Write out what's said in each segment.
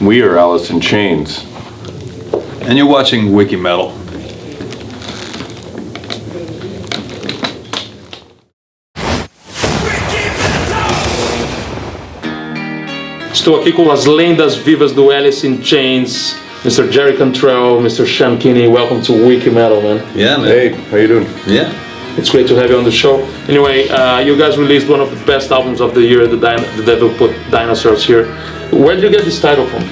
We are Alice in Chains. And you're watching Wikimetal. Estou aqui com as lendas vivas do Alice in Chains, Mr. Jerry Cantrell, Mr. Sean Kinney. Welcome to Wikimetal, man. Yeah, man. Hey, how you doing? Yeah. It's great to have you on the show. Anyway, you guys released one of the best albums of the year, The Devil Put Dinosaurs Here. Where did you get this title from?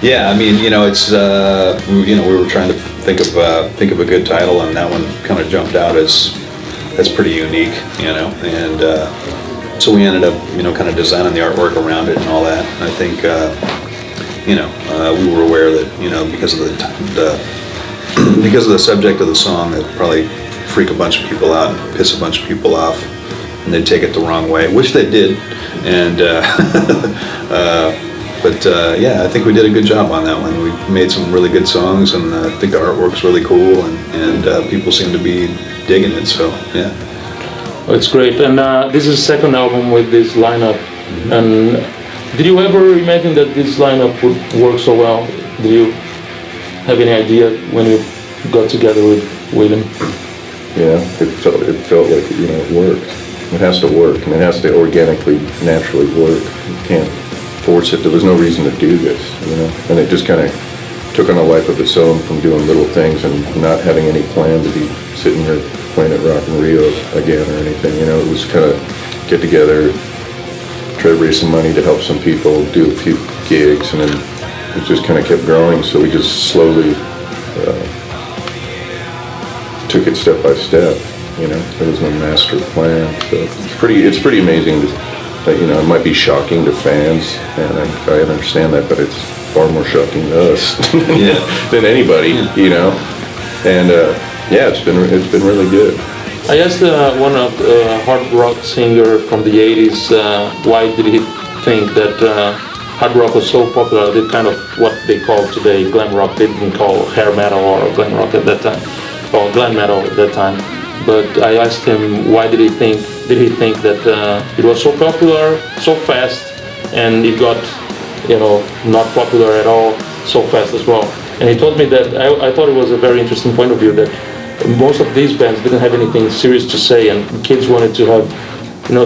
Yeah, I mean, it's we were trying to think of a good title, and that one kind of jumped out as pretty unique, and so we ended up kind of designing the artwork around it and all that. And I think we were aware that because of the subject of the song, that probably freak a bunch of people out and piss a bunch of people off, and they'd take it the wrong way, which they did, and but yeah, I think we did a good job on that one. We made some really good songs, and I think the artwork's really cool, and people seem to be digging it, so yeah. Oh, it's great, and this is the second album with this lineup. Mm-hmm. And did you ever imagine that this lineup would work so well? Did you have any idea when you got together with William? Yeah, it felt like it worked. It has to work, and it has to organically, naturally work. You can't force it. There was no reason to do this, and it just kind of took on a life of its own from doing little things and not having any plan to be sitting here playing at Rock in Rio again or anything. It was kind of get together, try to raise some money to help some people, do a few gigs, and then it just kind of kept growing. So we just slowly took it step by step. There was no master plan. So it's pretty amazing that it might be shocking to fans, and I understand that, but it's far more shocking to us than anybody. And yeah, it's been really good. I asked one of hard rock singer from the 80s why did he think that hard rock was so popular. They kind of what they call today glam rock. They didn't call hair metal or glam rock at that time, or glam metal at that time. But I asked him why did he think that it was so popular so fast, and it got not popular at all so fast as well. And he told me that I thought it was a very interesting point of view, that most of these bands didn't have anything serious to say, and kids wanted to have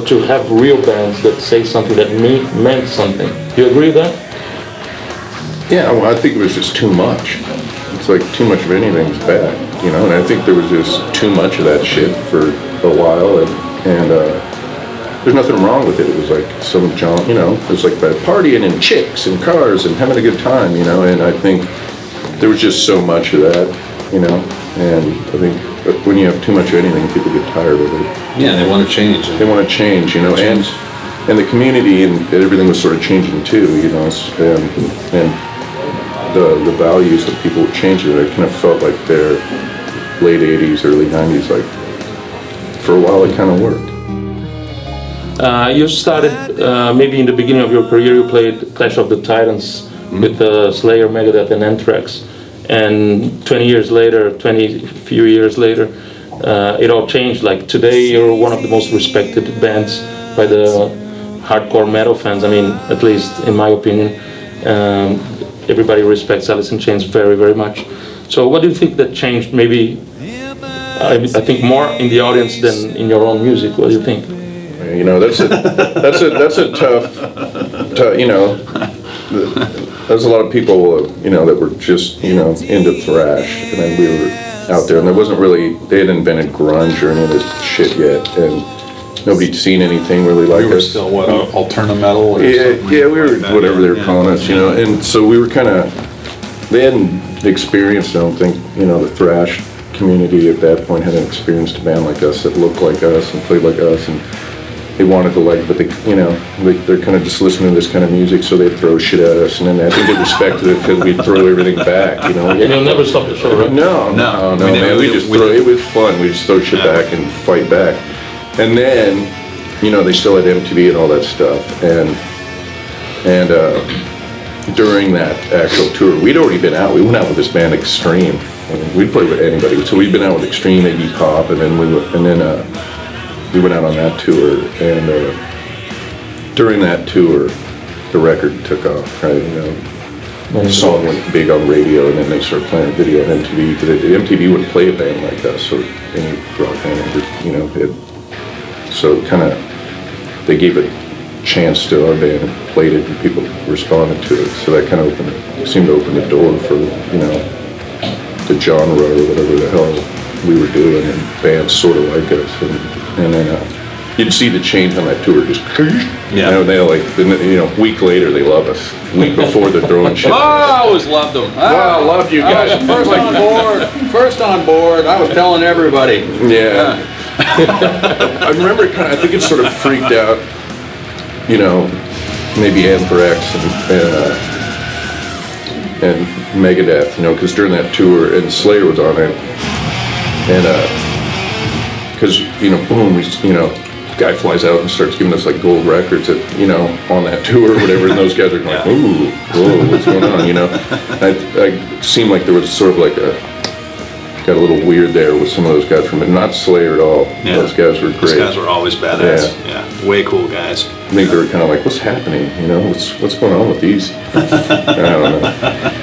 to have real bands that say something that meant something. Do you agree with that? Yeah, well, I think it was just too much. It's like too much of anything is bad, and I think there was just too much of that shit for a while, and there's nothing wrong with it. It was like some junk, it was like partying and chicks and cars and having a good time, and I think there was just so much of that, and I think when you have too much of anything, people get tired of it. Yeah, they want to change. They want to change, and the community and everything was sort of changing too, and the values that people were changing. I kind of felt like their late 80s, early 90s, like for a while it kind of worked. You started maybe in the beginning of your career. You played Clash of the Titans with Slayer, Megadeth, and Anthrax. And 20 years later, it all changed. Like today, you're one of the most respected bands by the hardcore metal fans. I mean, at least in my opinion, everybody respects Alice in Chains very, very much. So, what do you think that changed? Maybe I think more in the audience than in your own music. What do you think? That's a tough. There's a lot of people, that were just, into thrash, and then we were out there, and they hadn't invented grunge or any of this shit yet, and nobody'd seen anything really like us. We were still what, alternative metal? Or something? Yeah, we were whatever they were calling us, and so we were kind of. They hadn't experienced, I don't think, the thrash community at that point hadn't experienced a band like us that looked like us and played like us, and they wanted to but they're kind of just listening to this kind of music, so they'd throw shit at us, and then I think they respected it because we'd throw everything back, And you'll never stop the show, right? No, man. It was fun. We just throw shit back and fight back, and then, they still had MTV and all that stuff, and during that actual tour, we'd already been out. We went out with this band Extreme. We'd play with anybody, so we'd been out with Extreme, Iggy Pop, and then we went out on that tour, and during that tour, the record took off, right? You know, the song went big on radio, and then they started playing video on MTV, because MTV wouldn't play a band like us, or any rock band, you know. So kind of, they gave a chance to our band and played it, and people responded to it. So that kind of seemed to open the door for, you know, the genre or whatever the hell we were doing, and bands sort of like us. And then you'd see the change on that tour, just, you know, they like, you know, a week later they love us. A week before they're throwing shit. Oh, I always loved them. Wow, I loved you guys. I was first on board. I was telling everybody. Yeah. I remember I think it sort of freaked out, you know, maybe Anthrax and Megadeth, you know, because during that tour, and Slayer was on it, and because, you know, boom, you know, guy flies out and starts giving us like gold records at, you know, on that tour or whatever, and those guys are like, ooh, whoa, what's going on, you know? I seemed like there was sort of like got a little weird there with some of those guys from it, not Slayer at all. Yeah. Those guys were great. Those guys were always badass. Yeah. Way cool guys. I think they were kind of like, what's happening, you know, what's going on with these? I don't know.